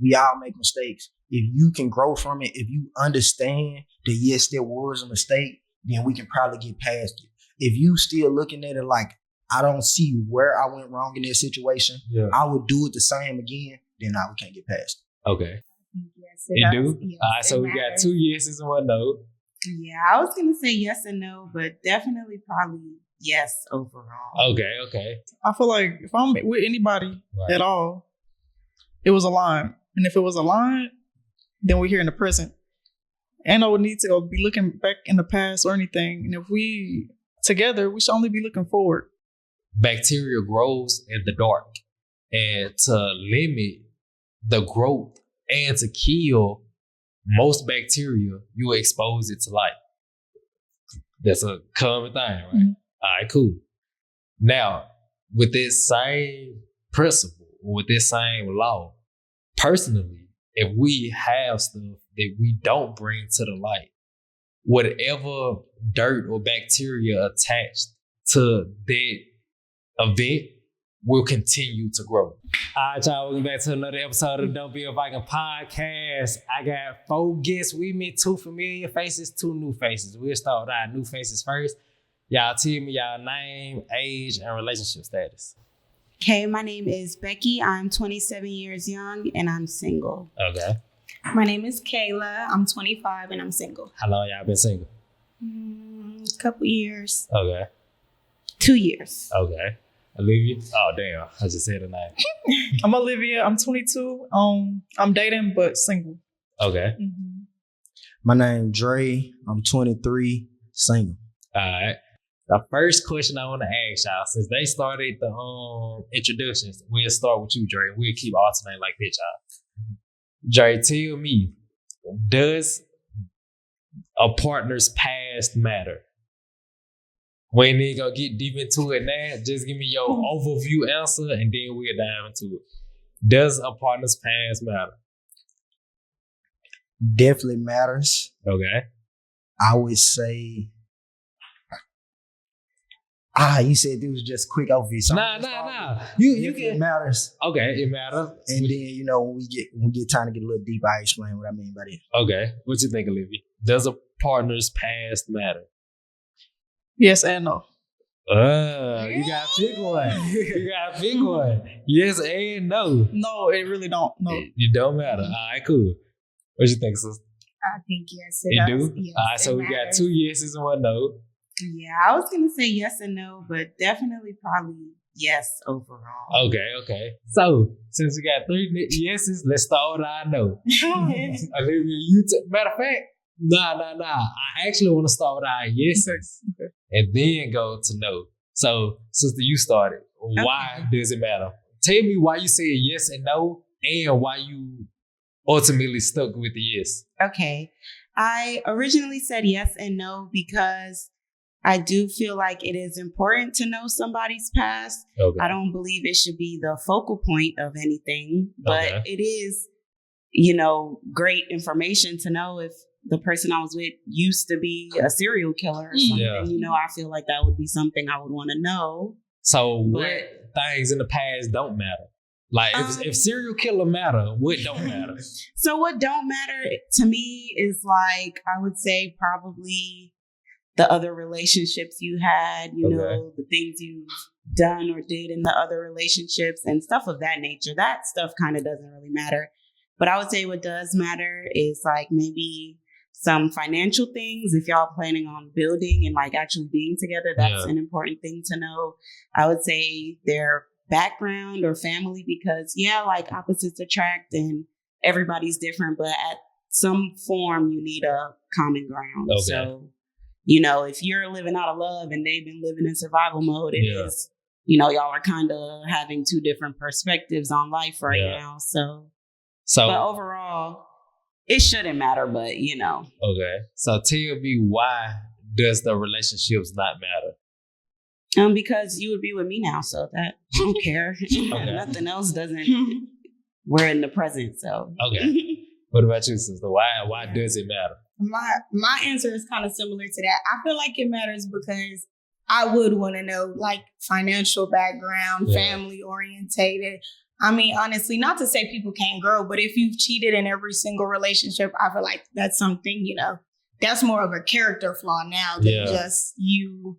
we all make mistakes. If you can grow from it, if you understand that yes, there was a mistake, then we can probably get past it. If you still looking at it like, I don't see where I went wrong in that situation, I would do it the same again, then we can't get past it. Okay. Yes, it do? Yes, all right, so we got 2 yeses and 1 no. Yeah, I was going to say yes and no, but definitely probably yes overall. Okay. I feel like if I'm with anybody at all, it was aligned. And if it was aligned, then we're here in the present. And no need to go be looking back in the past or anything. And if we together, we should only be looking forward. Bacteria grows in the dark. And to limit the growth and to kill most bacteria, you expose it to light. That's a common thing, right? Mm-hmm. All right, cool. Now, with this same principle, or with this same law, personally, if we have stuff that we don't bring to the light, whatever dirt or bacteria attached to that event will continue to grow. All right, y'all, welcome back to another episode of the Don't Be a Viking podcast. I got 4 guests with me, 2 familiar faces, 2 new faces. We'll start with our new faces first. Y'all tell me y'all name, age, and relationship status. Okay, my name is Becky. I'm 27 years young, and I'm single. Okay. My name is Kayla. I'm 25, and I'm single. How long y'all been single? A couple years. Okay. 2 years. Okay. Olivia? Oh, damn. I just said her name. I'm Olivia. I'm 22. I'm dating, but single. Okay. Mm-hmm. My name Dre. I'm 23, single. All right. The first question I want to ask y'all, since they started the introductions, we'll start with you, Dre. We'll keep alternating like that, y'all. Dre, tell me, does a partner's past matter? We ain't gonna get deep into it now. Just give me your overview answer and then we'll dive into it. Does a partner's past matter? Definitely matters. Okay. I would say, you said it was just quick overview. So Nah. You it matters. Okay, it matters. And then, when we get time to get a little deeper, I explain what I mean by that. Okay. What you think, Olivia? Does a partner's past matter? Yes and no. You got a big one. Yes and no. No, it really don't. No. It don't matter. All right, cool. What you think, sister? I think yes. It does. do? Yes, all right, so we got 2 yeses and 1 no. Yeah, I was going to say yes and no, but definitely probably yes overall. Okay. So, since we got 3 yeses, let's start with our no. Olivia, matter of fact, nah. I actually want to start with our yeses and then go to no. So, sister, you started. Why does it matter? Tell me why you said yes and no and why you ultimately stuck with the yes. Okay. I originally said yes and no because I do feel like it is important to know somebody's past. Okay. I don't believe it should be the focal point of anything, but it is, great information to know if the person I was with used to be a serial killer or something. Yeah. I feel like that would be something I would want to know. So what things in the past don't matter? Like if serial killer matter, what don't matter? So what don't matter to me is like, I would say probably the other relationships you had, the things you've done or did in the other relationships and stuff of that nature. That stuff kind of doesn't really matter. But I would say what does matter is like maybe some financial things. If y'all planning on building and like actually being together, that's an important thing to know. I would say their background or family, because like opposites attract and everybody's different, but at some form you need a common ground. Okay. So, if you're living out of love and they've been living in survival mode, it is, y'all are kind of having 2 different perspectives on life right now. So, but overall, it shouldn't matter, but Okay. So tell me, why does the relationships not matter? Because you would be with me now, so that I don't care. Nothing else doesn't. We're in the present, so. Okay. What about you, sister? Why does it matter? My answer is kind of similar to that. I feel like it matters because I would want to know like financial background, family orientated. I mean, honestly, not to say people can't grow, but if you've cheated in every single relationship, I feel like that's something, that's more of a character flaw now than just you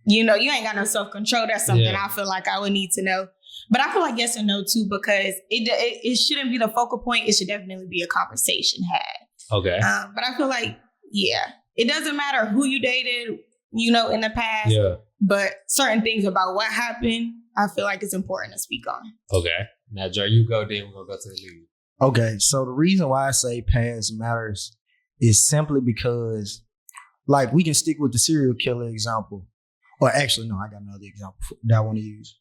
ain't got no self-control. That's something I feel like I would need to know. But I feel like yes and no too, because it shouldn't be the focal point. It should definitely be a conversation had. Okay. But I feel like, it doesn't matter who you dated, in the past. Yeah. But certain things about what happened, I feel like it's important to speak on. Okay. Now, Joe, you go, then we're going to go to the lead. Okay. So the reason why I say past matters is simply because, like, we can stick with the serial killer example. Or actually, no, I got another example that I want to use.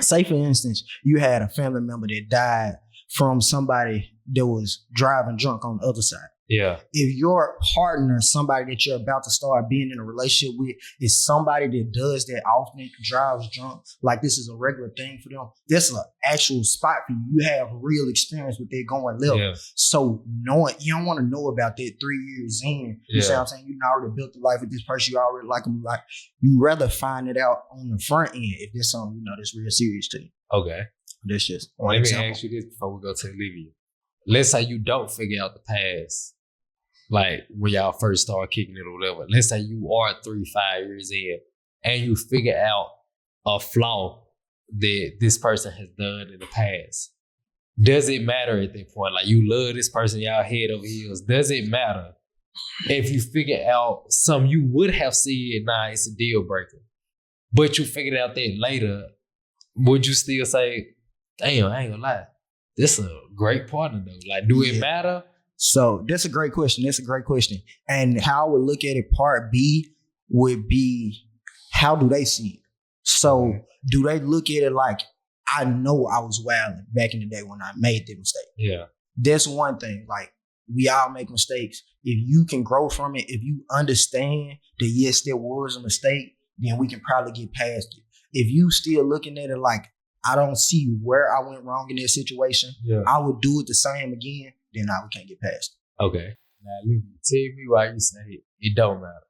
Say, for instance, you had a family member that died from somebody that was driving drunk on the other side. Yeah. If your partner, somebody that you're about to start being in a relationship with, is somebody that does that often, drives drunk, like this is a regular thing for them, that's an actual spot for you. You have real experience with that going left. Yeah. So knowing, you don't want to know about that 3 years in. You see what I'm saying? You already built a life with this person. You already like them. Like, you rather find it out on the front end if there's something, that's real serious to you. Okay. That's just one example. Let me ask you this before we go to Olivia. Let's say you don't figure out the past, like when y'all first start kicking it or whatever. Let's say you are 3-5 years in and you figure out a flaw that this person has done in the past. Does it matter at that point? Like, you love this person, y'all head over heels. Does it matter if you figure out something you would have said, nah, it's a deal breaker, but you figured out that later? Would you still say, damn, I ain't gonna lie, this is a great partner though? Like, do it matter? So that's a great question. And how I would look at it, part B would be, how do they see it? So do they look at it like, I know I was wilding back in the day when I made the mistake? Yeah. That's one thing. Like, we all make mistakes. If you can grow from it, if you understand that yes, there was a mistake, then we can probably get past it. If you still looking at it like, I don't see where I went wrong in this situation, I would do it the same again, then we can't get past it. Okay. Now, tell me why you say it don't matter.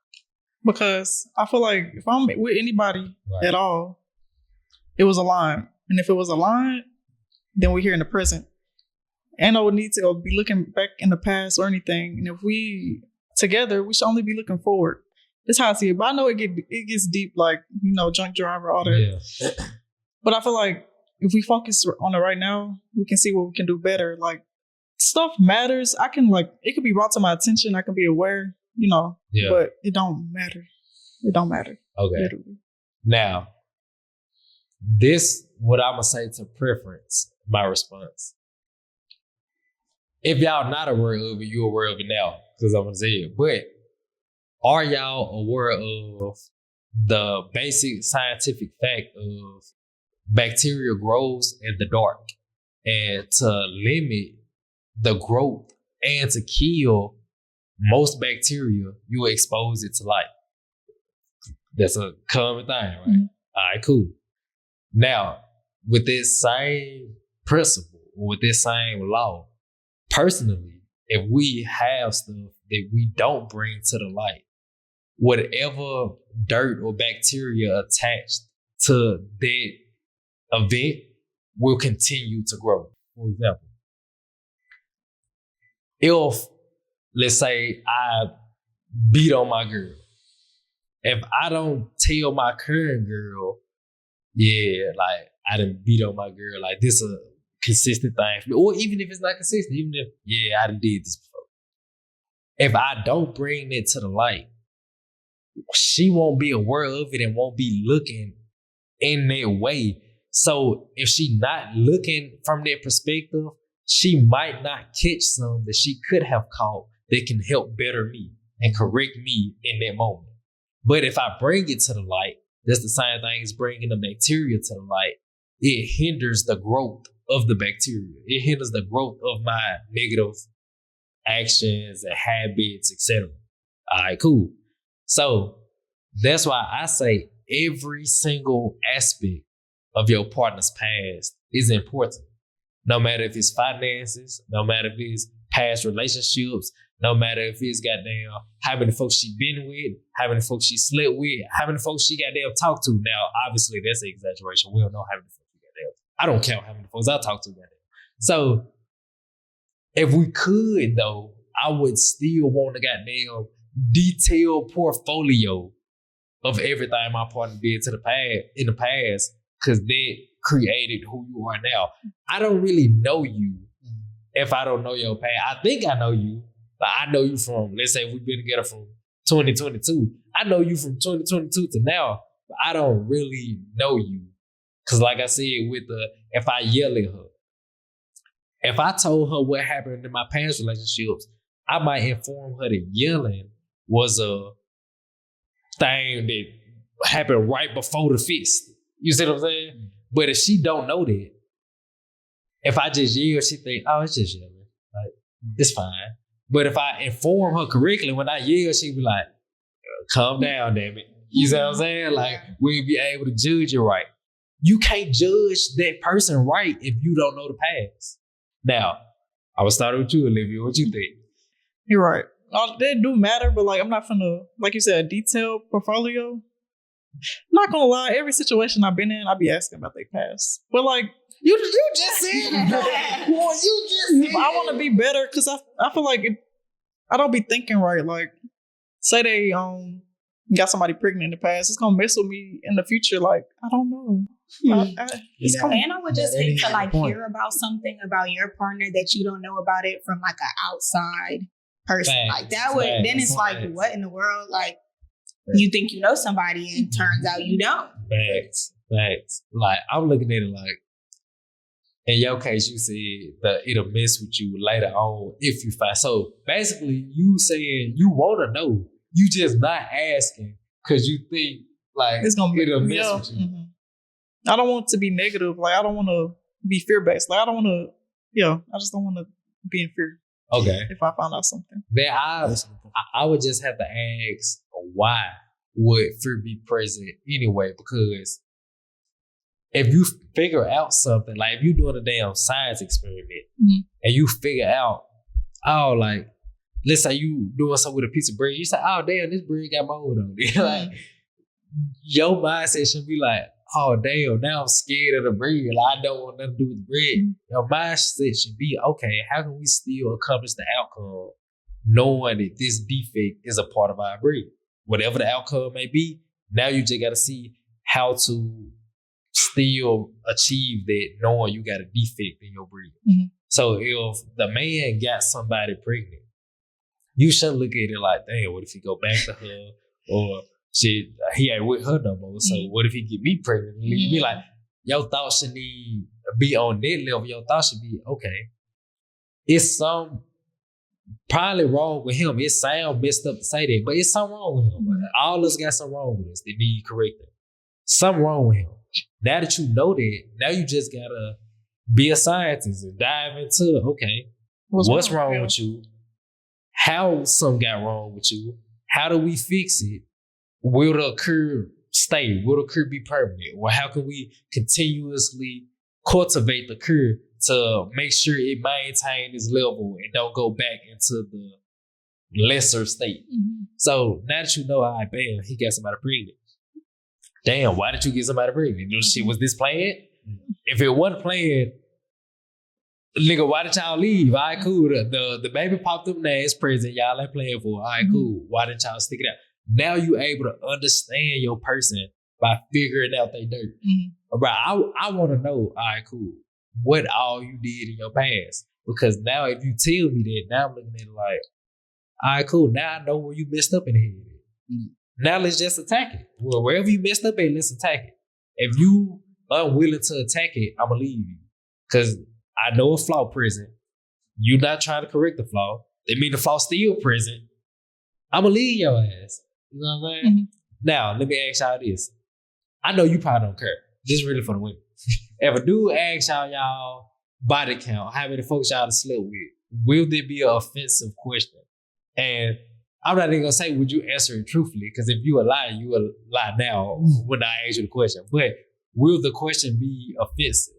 Because I feel like if I'm with anybody at all, it was a line. And if it was a line, then we're here in the present. And I would need to be looking back in the past or anything. And if we together, we should only be looking forward. That's how I see it. But I know it gets deep, like, drunk driver, all that. Yeah. But I feel like if we focus on it right now, we can see what we can do better. Like, stuff matters. I can, it could be brought to my attention. I can be aware, but it don't matter. It don't matter. Okay. Literally. Now, this, what I'm going to say to preference, my response. If y'all not aware of it, you're aware of it now, because I'm going to say it. But are y'all aware of the basic scientific fact of bacteria grows in the dark? And to limit the growth and to kill most bacteria, you expose it to light. That's a common thing, right? Mm-hmm. All right, cool. Now, with this same principle, or with this same law, personally, if we have stuff that we don't bring to the light, whatever dirt or bacteria attached to that event will continue to grow. For example, if, let's say, I beat on my girl, if I don't tell my current girl, I done beat on my girl, like, this a consistent thing for me, or even if it's not consistent, even if, I done did this before. If I don't bring it to the light, she won't be aware of it and won't be looking in that way. So if she not looking from that perspective, she might not catch some that she could have caught that can help better me and correct me in that moment. But if I bring it to the light, that's the same thing as bringing the bacteria to the light. It hinders the growth of the bacteria. It hinders the growth of my negative actions and habits, etc. All right, cool. So that's why I say every single aspect of your partner's past is important. No matter if it's finances, no matter if it's past relationships, no matter if it's goddamn how many folks she been with, how many folks she slept with, how many folks she goddamn talked to. Now, obviously, that's an exaggeration. We don't know how many folks she goddamn. I don't count how many folks I talk to about it. So if we could though, I would still want a goddamn detailed portfolio of everything my partner did in the past, because that created who you are now. I don't really know you if I don't know your past. I think I know you. Like, I know you from, let's say we've been together from 2022. I know you from 2022 to now, but I don't really know you. Because like I said, if I yell at her, if I told her what happened in my past relationships, I might inform her that yelling was a thing that happened right before the fist. You see what I'm saying? But if she don't know that, if I just yell, she think, oh, it's just yelling. Like, it's fine. But if I inform her correctly when I yell, she be like, calm down, damn it. You see what I'm saying? Like, we'll be able to judge it right. You can't judge that person right if you don't know the past. Now, I will start with you, Olivia. What you think? You're right. They do matter, but like I'm not finna, like you said, a detailed portfolio. Not gonna lie, every situation I've been in, I be asking about their past. But like You just said that. Boy, you just said I want to be better because I feel like I don't be thinking right. Like, say they got somebody pregnant in the past, it's gonna mess with me in the future. Like, I don't know. And I would just hate to like hear about something about your partner that you don't know about it from like an outside person. Like that would then it's like, what in the world? Like, you think you know somebody and turns out you don't. Facts. Like, I'm looking at it like, in your case, you said that it'll mess with you later on if you find. So basically, you saying you want to know, you just not asking because you think like it's gonna be it'll mess with you. Mm-hmm. I don't want to be negative. Like, I don't want to be fear based. Like, I don't want to. I just don't want to be in fear. Okay. If I find out something, then I would just have to ask why would fear be present anyway? Because if you figure out something, like if you're doing a damn science experiment and you figure out, oh, like, let's say you doing something with a piece of bread, you say, oh, damn, this bread got mold on it. Like, your mindset should be like, oh, damn, now I'm scared of the bread. Like, I don't want nothing to do with the bread. Your mindset should be, okay, how can we still accomplish the outcome knowing that this defect is a part of our bread? Whatever the outcome may be, now you just got to see how to still achieve that knowing you got a defect in your breed. So if the man got somebody pregnant, you shouldn't look at it like, damn, what if he go back to her? Or shit, he ain't with her no more. So what if he get me pregnant? You be like, your thoughts should be on that level. Your thoughts should be, okay, it's some probably wrong with him. It sounds messed up to say that, but it's something wrong with him. All of us got something wrong with us that need correcting. Something wrong with him. Now that you know that, now you just gotta be a scientist and dive into, okay, what's wrong with you? How something got wrong with you? How do we fix it? Will the curve stay? Will the curve be permanent? Or how can we continuously cultivate the curve to make sure it maintains its level and don't go back into the lesser state? So now that you know, all right, bam, he got somebody pregnant. Damn, why did you get somebody pregnant? Was this planned? If it wasn't planned, nigga, why did y'all leave? All right, cool. The baby popped up now, it's present. Y'all ain't playing for it. All right, cool. Why didn't y'all stick it out? Now you able to understand your person by figuring out their dirt. Bro, I want to know, all right, cool, what all you did in your past. Because now if you tell me that, now I'm looking at it like, all right, cool. Now I know where you messed up in the head. Now let's just attack it. Well, wherever you messed up at, let's attack it. If you unwilling to attack it, I'm going to leave you. Because I know a flaw present. You not trying to correct the flaw. That mean the flaw still present. I'm going to leave your ass. You know what I'm saying? Now, let me ask y'all this. I know you probably don't care. This is really for the women. If a dude asks y'all body count, how many folks y'all to slept with, will there be an offensive question? And I'm not even going to say, would you answer it truthfully? Because if you a lie now when I ask you the question. But will the question be offensive?